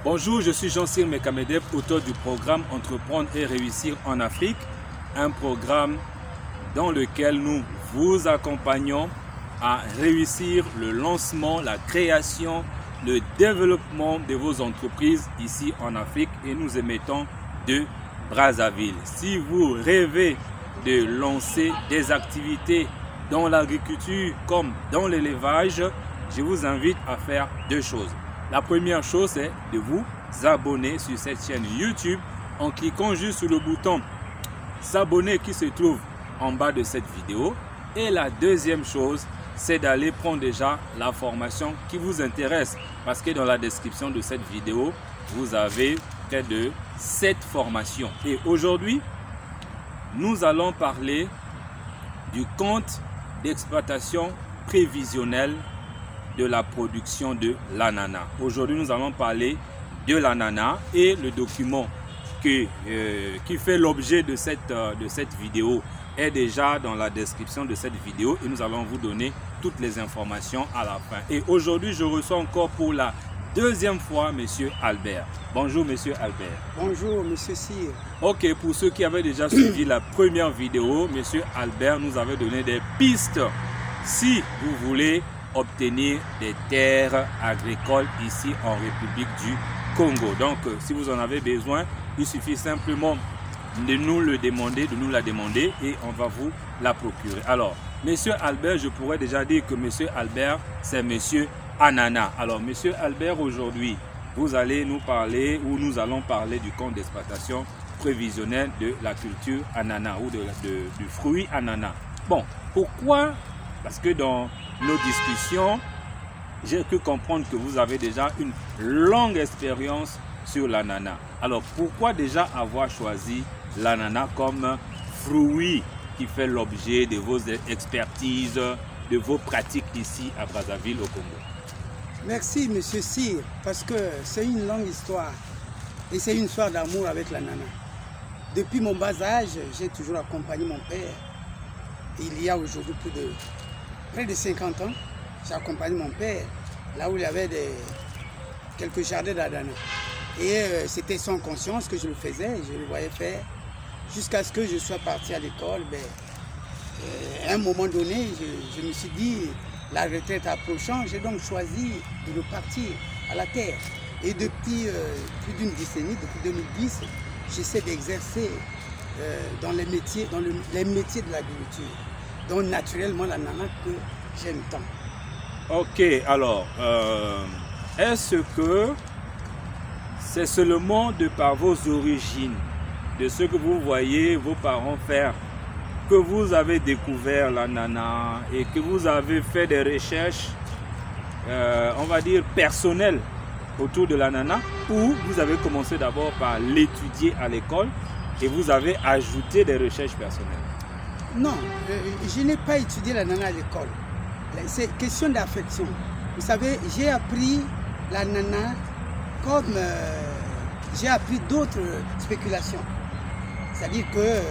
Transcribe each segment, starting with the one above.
Bonjour, je suis Jean-Cyr Mekamedeb, auteur du programme Entreprendre et réussir en Afrique, un programme dans lequel nous vous accompagnons à réussir le lancement, la création, le développement de vos entreprises ici en Afrique et nous émettons de Brazzaville. Si vous rêvez de lancer des activités dans l'agriculture comme dans l'élevage, je vous invite à faire deux choses. La première chose, c'est de vous abonner sur cette chaîne YouTube en cliquant juste sur le bouton s'abonner qui se trouve en bas de cette vidéo. Et la deuxième chose, c'est d'aller prendre déjà la formation qui vous intéresse. Parce que dans la description de cette vidéo, vous avez près de 7 formations. Et aujourd'hui, nous allons parler du compte d'exploitation prévisionnel de la production de l'ananas. Aujourd'hui, nous allons parler de l'ananas et le document qui fait l'objet de cette vidéo est déjà dans la description de cette vidéo et nous allons vous donner toutes les informations à la fin. Et aujourd'hui, je reçois encore pour la deuxième fois Monsieur Albert. Bonjour Monsieur Albert. Bonjour Monsieur Cyr. Ok, pour ceux qui avaient déjà suivi la première vidéo, Monsieur Albert nous avait donné des pistes. Si vous voulez obtenir des terres agricoles ici en République du Congo. Donc, si vous en avez besoin, il suffit simplement de nous le demander, de nous la demander et on va vous la procurer. Alors, Monsieur Albert, je pourrais déjà dire que Monsieur Albert, c'est Monsieur Ananas. Alors, Monsieur Albert, aujourd'hui, vous allez nous parler ou nous allons parler du compte d'exploitation prévisionnel de la culture ananas ou du fruit ananas. Bon, pourquoi? Parce que dans nos discussions, j'ai pu comprendre que vous avez déjà une longue expérience sur l'ananas. Alors, pourquoi déjà avoir choisi l'ananas comme fruit qui fait l'objet de vos expertises, de vos pratiques ici à Brazzaville au Congo? Merci Monsieur Cyr, parce que c'est une longue histoire et c'est une histoire d'amour avec l'ananas. Depuis mon bas âge, j'ai toujours accompagné mon père. Il y a aujourd'hui près de 50 ans, j'ai accompagné mon père là où il y avait quelques jardins d'ananas. Et c'était sans conscience que je le faisais, je le voyais faire, jusqu'à ce que je sois parti à l'école. À un moment donné, je me suis dit, la retraite approchant, j'ai donc choisi de repartir à la terre. Et depuis plus d'une décennie, depuis 2010, j'essaie d'exercer dans les métiers de l'agriculture. Donc naturellement l'ananas que j'aime tant. Ok, alors, est-ce que c'est seulement de par vos origines, de ce que vous voyez vos parents faire, que vous avez découvert l'ananas et que vous avez fait des recherches, on va dire, personnelles autour de l'ananas, ou vous avez commencé d'abord par l'étudier à l'école et vous avez ajouté des recherches personnelles? Non, je n'ai pas étudié l'ananas à l'école. C'est question d'affection. Vous savez, j'ai appris l'ananas comme j'ai appris d'autres spéculations. C'est-à-dire que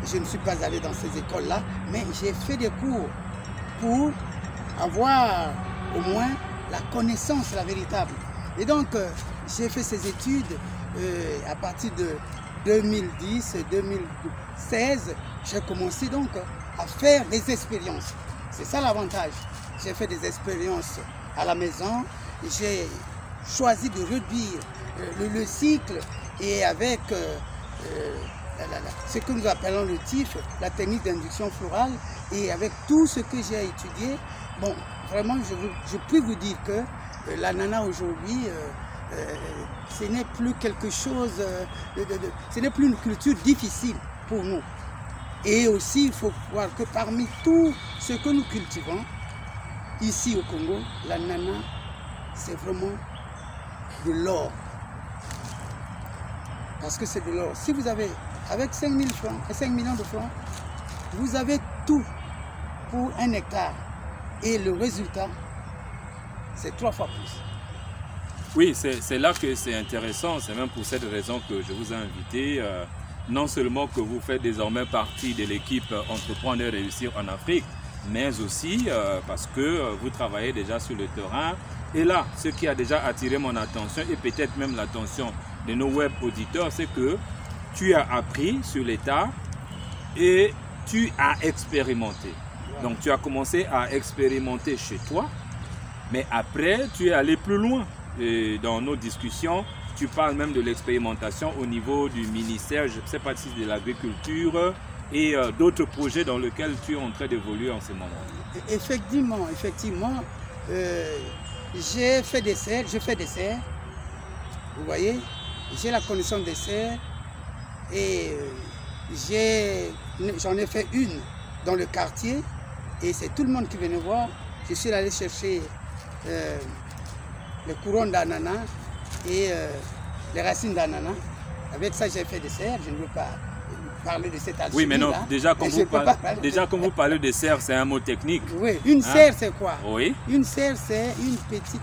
je ne suis pas allé dans ces écoles-là, mais j'ai fait des cours pour avoir au moins la connaissance, la véritable. Et donc, j'ai fait ces études à partir de 2010-2016. J'ai commencé donc à faire des expériences. C'est ça l'avantage. J'ai fait des expériences à la maison. J'ai choisi de réduire le cycle et avec ce que nous appelons le TIF, la technique d'induction florale, et avec tout ce que j'ai étudié, bon, vraiment, je puis vous dire que l'ananas aujourd'hui, ce n'est plus quelque chose, ce n'est plus une culture difficile pour nous. Et aussi, il faut voir que parmi tout ce que nous cultivons, ici au Congo, l'ananas, c'est vraiment de l'or. Parce que c'est de l'or. Si vous avez, avec 5 000 francs, 5 millions de francs, vous avez tout pour 1 hectare. Et le résultat, c'est 3 fois plus. Oui, c'est là que c'est intéressant. C'est même pour cette raison que je vous ai invité. Non seulement que vous faites désormais partie de l'équipe Entreprendre et Réussir en Afrique, mais aussi parce que vous travaillez déjà sur le terrain. Et là, ce qui a déjà attiré mon attention et peut-être même l'attention de nos web auditeurs, c'est que tu as appris sur l'état et tu as expérimenté. Donc tu as commencé à expérimenter chez toi, mais après tu es allé plus loin. Et dans nos discussions, tu parles même de l'expérimentation au niveau du ministère, je ne sais pas si c'est de l'agriculture et d'autres projets dans lesquels tu es en train d'évoluer en ce moment. Effectivement, j'ai fait des serres, vous voyez, j'ai la connaissance des serres et j'en ai fait une dans le quartier et c'est tout le monde qui venait voir. Je suis allé chercher les couronnes d'ananas et les racines d'ananas. Avec ça, j'ai fait des serres. Je ne veux pas parler de cette alchimie. Oui, mais non, déjà, quand vous parlez de serre, c'est un mot technique. Oui, une serre, c'est quoi? Oui. Une serre, c'est une petite...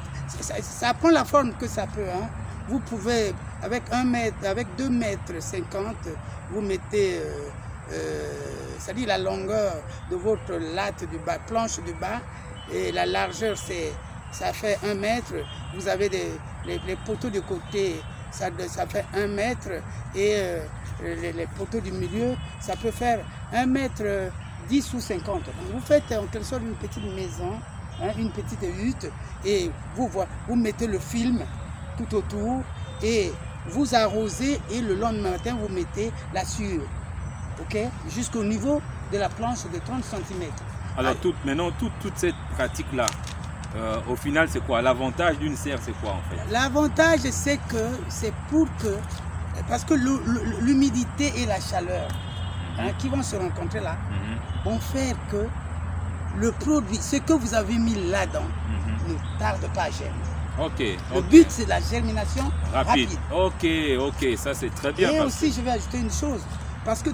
Ça prend la forme que ça peut. Hein. Vous pouvez, avec 2 mètres 50, vous mettez, c'est-à-dire la longueur de votre latte du bas, planche du bas, et la largeur, ça fait 1 mètre. Vous avez les poteaux de côté, ça fait 1 mètre, et les poteaux du milieu, ça peut faire 1 mètre 10 ou 50. Donc vous faites en quelque sorte une petite maison, hein, une petite hutte, et vous mettez le film tout autour, et vous arrosez, et le lendemain matin, vous mettez la sueur, ok, jusqu'au niveau de la planche de 30 cm. Alors, maintenant, toute cette pratique-là, au final, c'est quoi? L'avantage d'une serre, c'est quoi en fait? L'avantage, c'est parce que l'humidité et la chaleur qui vont se rencontrer là, vont faire que le produit, ce que vous avez mis là-dedans, ne tarde pas à germer. Le but, c'est la germination rapide. Ok, ça c'est très bien. Et aussi, je vais ajouter une chose, parce que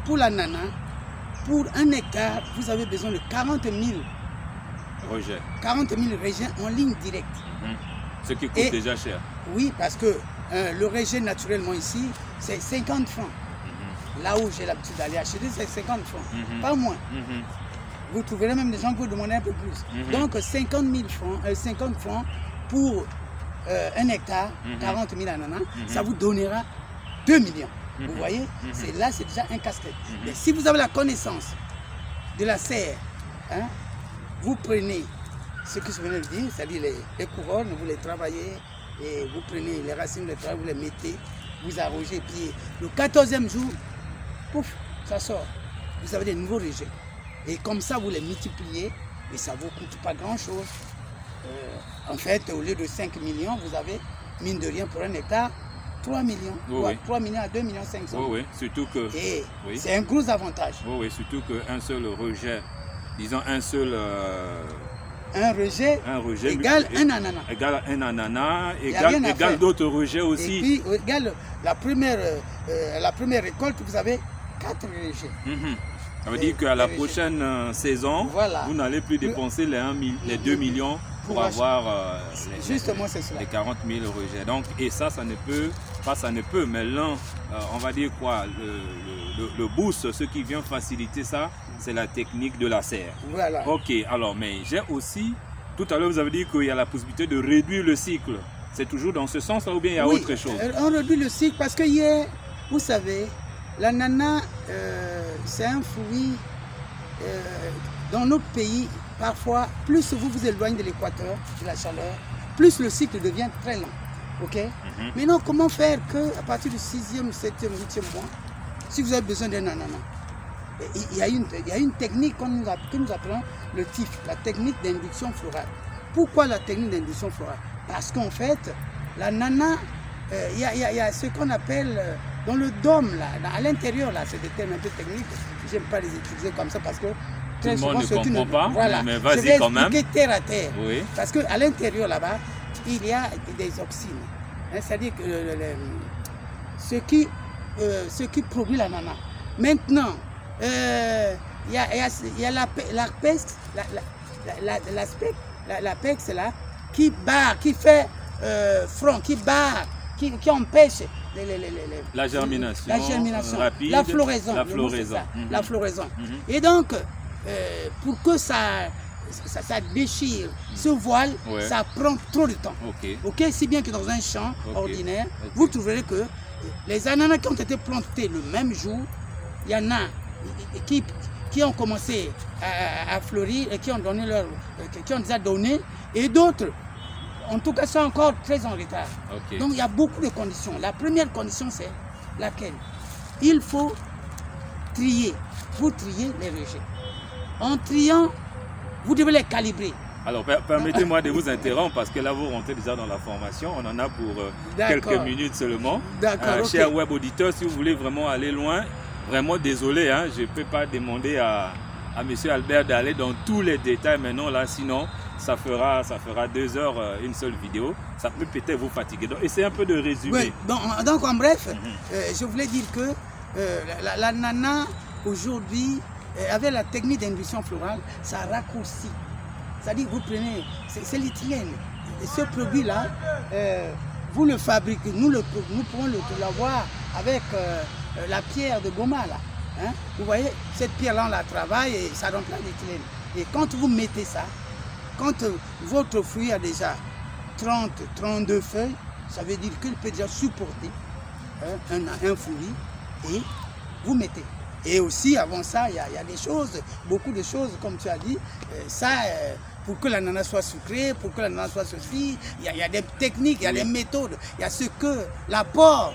pour l'ananas, pour 1 hectare, vous avez besoin de 40 000 rejets. 40 000 rejets en ligne directe. Ce qui coûte déjà cher. Oui, parce que le rejet naturellement ici, c'est 50 francs. Là où j'ai l'habitude d'aller acheter, c'est 50 francs, pas moins. Vous trouverez même des gens qui vous demandent un peu plus. Donc 50 francs pour 1 hectare, 40 000 ananas, ça vous donnera 2 millions. Vous voyez, c'est déjà un casse-tête. Mais si vous avez la connaissance de la serre, hein, vous prenez ce que je venais de dire, c'est-à-dire les couronnes, vous les travaillez, et vous prenez les racines, vous les mettez, vous arrosez, puis le 14e jour, pouf, ça sort. Vous avez des nouveaux rejets. Et comme ça, vous les multipliez, et ça ne vous coûte pas grand-chose. En fait, au lieu de 5 millions, vous avez, mine de rien, pour 1 hectare, 3 millions. 3 millions à 2 millions 500. Oui, surtout que... Et c'est un gros avantage. Oui, surtout qu'un seul rejet, disons un seul... Un rejet égale un ananas. Égale un ananas, égale d'autres rejets aussi. Et puis, égale la première récolte, vous avez 4 rejets. Ça veut dire qu'à la prochaine saison, vous n'allez plus dépenser les 2 millions pour avoir les 40 000 rejets. Donc, et ça ne peut, mais l'un, on va dire quoi, le boost, ce qui vient faciliter ça, c'est la technique de la serre. Voilà. Ok, alors, mais j'ai aussi, tout à l'heure vous avez dit qu'il y a la possibilité de réduire le cycle. C'est toujours dans ce sens-là ou bien il y a autre chose? On réduit le cycle parce que vous savez, l'ananas, c'est un fruit, dans notre pays, parfois, plus vous vous éloignez de l'équateur, de la chaleur, plus le cycle devient très lent. Ok? Maintenant, comment faire qu'à partir du 6e, 7e, 8e mois, si vous avez besoin d'un ananas, il y a une technique que nous appelons le TIF, la technique d'induction florale. Pourquoi la technique d'induction florale? Parce qu'en fait, l'ananas, il y a ce qu'on appelle dans le dôme, là, à l'intérieur, là, c'est des termes un peu techniques. Je n'aime pas les utiliser comme ça parce que très souvent, ne comprend pas, voilà. Mais vas-y quand même. Terre à terre. Oui. Parce qu'à l'intérieur, là-bas, il y a des oxydes. Hein, c'est-à-dire que ce qui produit l'ananas. Maintenant, il y a l'apex là, qui fait front, qui barre, qui empêche la germination, rapide, la floraison. La floraison. Et donc, pour que ça déchire, ce voile, ça prend trop de temps. Ok, si bien que dans un champ ordinaire, vous trouverez que les ananas qui ont été plantés le même jour, il y en a qui ont commencé à fleurir et qui ont déjà donné, et d'autres, en tout cas, sont encore très en retard. Donc il y a beaucoup de conditions. La première condition, c'est laquelle? Il faut trier. Vous triez les rejets. En triant, vous devez les calibrer. Alors, permettez-moi de vous interrompre parce que là, vous rentrez déjà dans la formation. On en a pour quelques minutes seulement. Chers web auditeurs, si vous voulez vraiment aller loin, vraiment désolé, hein, je ne peux pas demander à M. Albert d'aller dans tous les détails maintenant, là, sinon, ça fera 2 heures une seule vidéo. Ça peut peut-être vous fatiguer. Donc, essayez un peu de résumer. Oui, donc en bref, je voulais dire que l'ananas, aujourd'hui, avec la technique d'induction florale, ça raccourcit. C'est-à-dire que vous prenez, c'est l'éthylène. Et ce produit-là, vous le fabriquez, nous pouvons l'avoir avec la pierre de Goma, là. Hein? Vous voyez, cette pierre-là, on la travaille et ça donne plein d'éthylène. Et quand vous mettez ça, quand votre fruit a déjà 30, 32 feuilles, ça veut dire qu'il peut déjà supporter un fruit et vous mettez. Et aussi, avant ça, il y a des choses, beaucoup de choses, comme tu as dit, pour que l'ananas soit sucré, pour que l'ananas soit ceci, il y a des techniques, il y a des méthodes, il y a ce que l'apport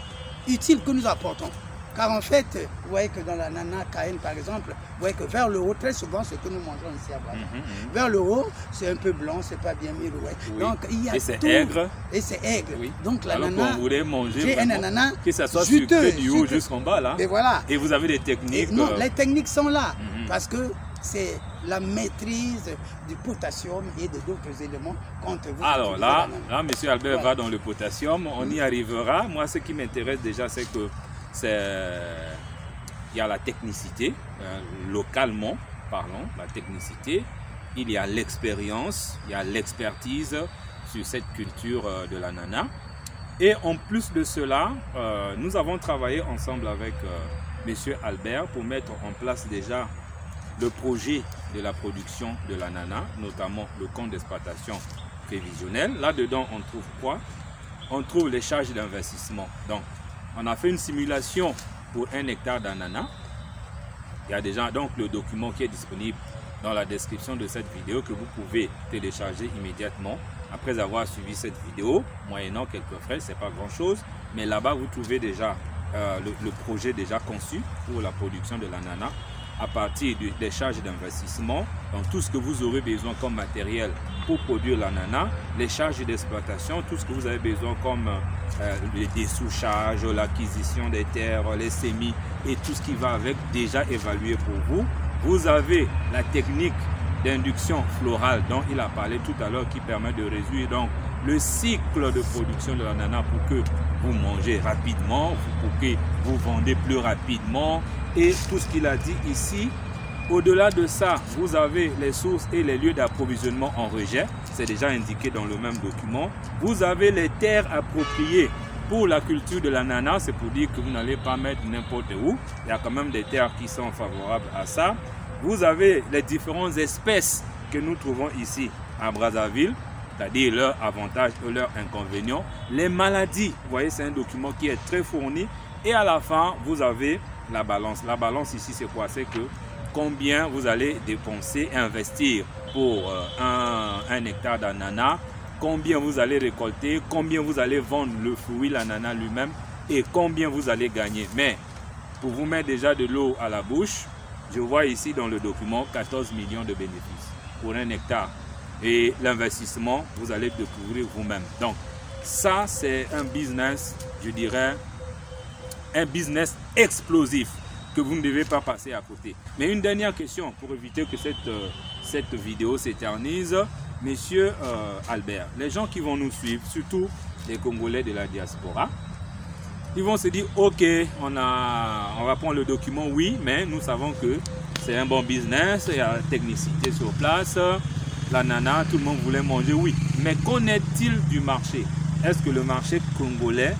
utile que nous apportons. Car en fait, vous voyez que dans l'ananas Cayenne par exemple, vous voyez que vers le haut, très souvent, ce que nous mangeons ici à Bali, vers le haut, c'est un peu blanc, c'est pas bien mûr. Donc il y a et c'est aigre. Et c'est aigre. Donc l'ananas, alors qu'on voulait manger un ananas que ça soit sucré du haut jusqu'en bas là. Et voilà. Et vous avez des techniques. Non, les techniques sont là parce que c'est la maîtrise du potassium et de d'autres éléments quand vous. Alors là, M. Albert va dans le potassium, on y arrivera. Moi, ce qui m'intéresse déjà, c'est que il y a la technicité, localement parlant, la technicité, il y a l'expérience, il y a l'expertise sur cette culture de l'ananas. Et en plus de cela, nous avons travaillé ensemble avec M. Albert pour mettre en place déjà le projet de la production de l'ananas, notamment le compte d'exploitation prévisionnel. Là-dedans, on trouve quoi? On trouve les charges d'investissement. Donc, on a fait une simulation pour 1 hectare d'ananas. Il y a déjà donc le document qui est disponible dans la description de cette vidéo que vous pouvez télécharger immédiatement après avoir suivi cette vidéo, moyennant quelques frais, c'est pas grand chose. Mais là-bas, vous trouvez déjà le projet déjà conçu pour la production de l'ananas à partir des charges d'investissement, donc tout ce que vous aurez besoin comme matériel pour produire l'ananas, les charges d'exploitation, tout ce que vous avez besoin comme les dessouchages, l'acquisition des terres, les semis et tout ce qui va avec, déjà évalué pour vous. Vous avez la technique d'induction florale dont il a parlé tout à l'heure qui permet de réduire donc le cycle de production de l'ananas pour que vous mangez rapidement, pour que vous vendez plus rapidement et tout ce qu'il a dit ici. Au-delà de ça, vous avez les sources et les lieux d'approvisionnement en rejet, c'est déjà indiqué dans le même document. Vous avez les terres appropriées pour la culture de l'ananas, c'est pour dire que vous n'allez pas mettre n'importe où, il y a quand même des terres qui sont favorables à ça. Vous avez les différentes espèces que nous trouvons ici à Brazzaville, c'est-à-dire leurs avantages et leurs inconvénients. Les maladies, vous voyez, c'est un document qui est très fourni. Et à la fin, vous avez la balance. La balance ici, c'est quoi? C'est que combien vous allez dépenser, investir pour un hectare d'ananas, combien vous allez récolter, combien vous allez vendre le fruit, l'ananas lui-même, et combien vous allez gagner. Mais pour vous mettre déjà de l'eau à la bouche, je vois ici dans le document 14 millions de bénéfices pour 1 hectare. Et l'investissement, vous allez découvrir vous-même. Donc, ça, c'est un business, je dirais, un business explosif que vous ne devez pas passer à côté. Mais une dernière question pour éviter que cette vidéo s'éternise. Monsieur Albert, les gens qui vont nous suivre, surtout les Congolais de la diaspora, ils vont se dire, ok, on va prendre le document, oui, mais nous savons que c'est un bon business, il y a la technicité sur place, l'ananas, tout le monde voulait manger, oui. Mais qu'en est-il du marché? est-ce que le marché congolais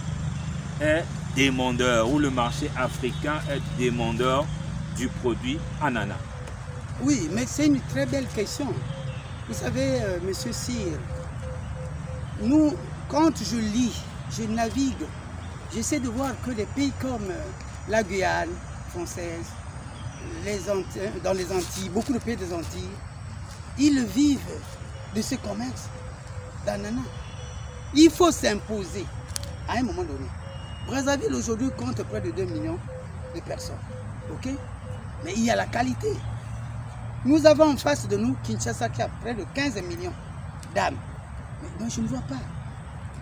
est demandeur ou le marché africain est demandeur du produit ananas? Oui, mais c'est une très belle question. Vous savez, Monsieur Cyr, nous, quand je lis, je navigue, j'essaie de voir que les pays comme la Guyane française, dans les Antilles, beaucoup de pays des Antilles, ils vivent de ce commerce d'ananas. Il faut s'imposer à un moment donné. Brazzaville aujourd'hui compte près de 2 millions de personnes. Ok? Mais il y a la qualité. Nous avons en face de nous Kinshasa qui a près de 15 millions d'âmes. Mais moi je ne vois pas.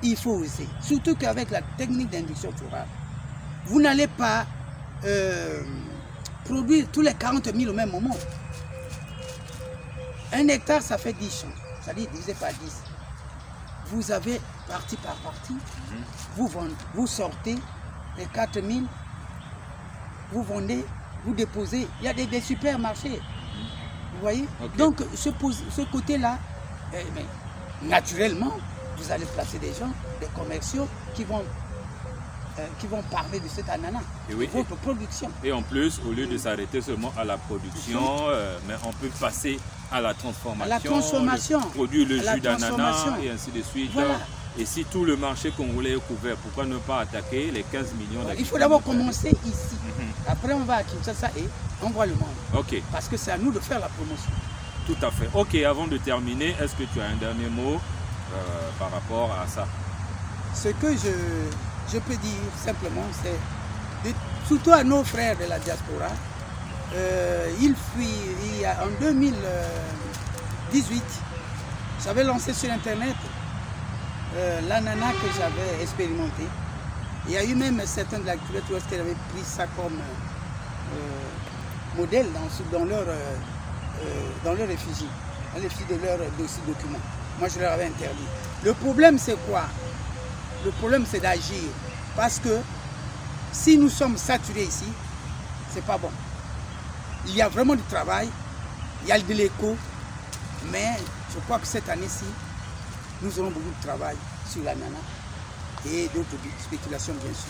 Il faut oser. Surtout qu'avec la technique d'induction florale, vous n'allez pas produire tous les 40 000 au même moment. Un hectare, ça fait 10 champs. C'est-à-dire divisé par 10. Vous avez partie par partie. Vous vendez, vous sortez les 4 000. Vous vendez, vous déposez. Il y a des supermarchés. Vous voyez? Okay. Donc, ce côté-là, naturellement, vous allez placer des gens, des commerciaux qui vont parler de cet ananas, de votre production. Et en plus, au lieu de s'arrêter seulement à la production, mais on peut passer à la transformation, à la consommation, produire le jus d'ananas et ainsi de suite. Voilà. Et si tout le marché congolais est couvert, pourquoi ne pas attaquer les 15 millions d'habitants? Il faut d'abord commencer ici. Après, on va à Kinshasa et on voit le monde. Ok. Parce que c'est à nous de faire la promotion. Tout à fait. Ok, avant de terminer, est-ce que tu as un dernier mot par rapport à ça? Ce que je peux dire simplement, c'est surtout à nos frères de la diaspora, en 2018, j'avais lancé sur Internet l'ananas que j'avais expérimenté. Il y a eu même certains de la culture ouest qui avaient pris ça comme modèle dans leur réfugie, dans les fiches de leur document. Moi, je leur avais interdit. Le problème, c'est quoi? Le problème, c'est d'agir. Parce que si nous sommes saturés ici, c'est pas bon. Il y a vraiment du travail, il y a de l'écho, mais je crois que cette année-ci, nous aurons beaucoup de travail sur l'ananas et d'autres spéculations, bien sûr.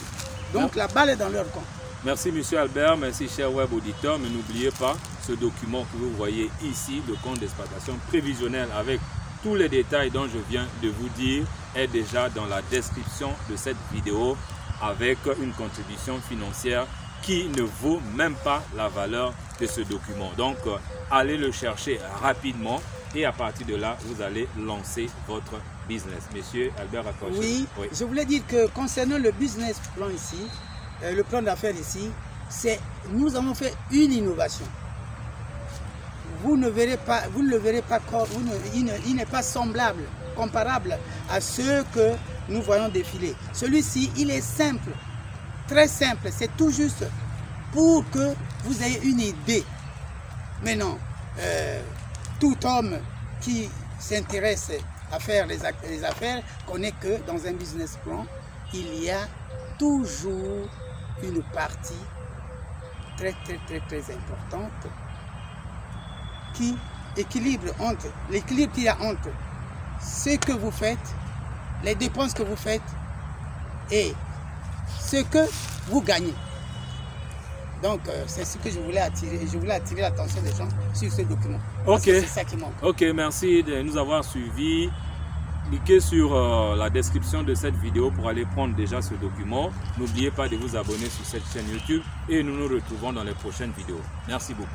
Donc, la balle est dans leur camp. Merci, Monsieur Albert. Merci, chers web auditeurs. Mais n'oubliez pas ce document que vous voyez ici, le compte d'exploitation prévisionnel avec tous les détails dont je viens de vous dire est déjà dans la description de cette vidéo avec une contribution financière qui ne vaut même pas la valeur de ce document. Donc, allez le chercher rapidement et à partir de là, vous allez lancer votre business. Monsieur Albert Akoche. Oui, je voulais dire que concernant le business plan ici, le plan d'affaires ici, nous avons fait une innovation. Vous ne le verrez pas, il n'est pas semblable, comparable à ceux que nous voyons défiler. Celui-ci, il est simple, très simple, c'est tout juste pour que vous ayez une idée. Mais non, tout homme qui s'intéresse à faire les affaires connaît que dans un business plan, il y a toujours une partie très importante qui équilibre l'équilibre qu'il y a entre ce que vous faites, les dépenses que vous faites et ce que vous gagnez. Donc, c'est ce que je voulais attirer. Je voulais attirer l'attention des gens sur ce document. Ok. C'est ça qui manque. Ok, merci de nous avoir suivis. Cliquez sur la description de cette vidéo pour aller prendre déjà ce document. N'oubliez pas de vous abonner sur cette chaîne YouTube et nous nous retrouvons dans les prochaines vidéos. Merci beaucoup.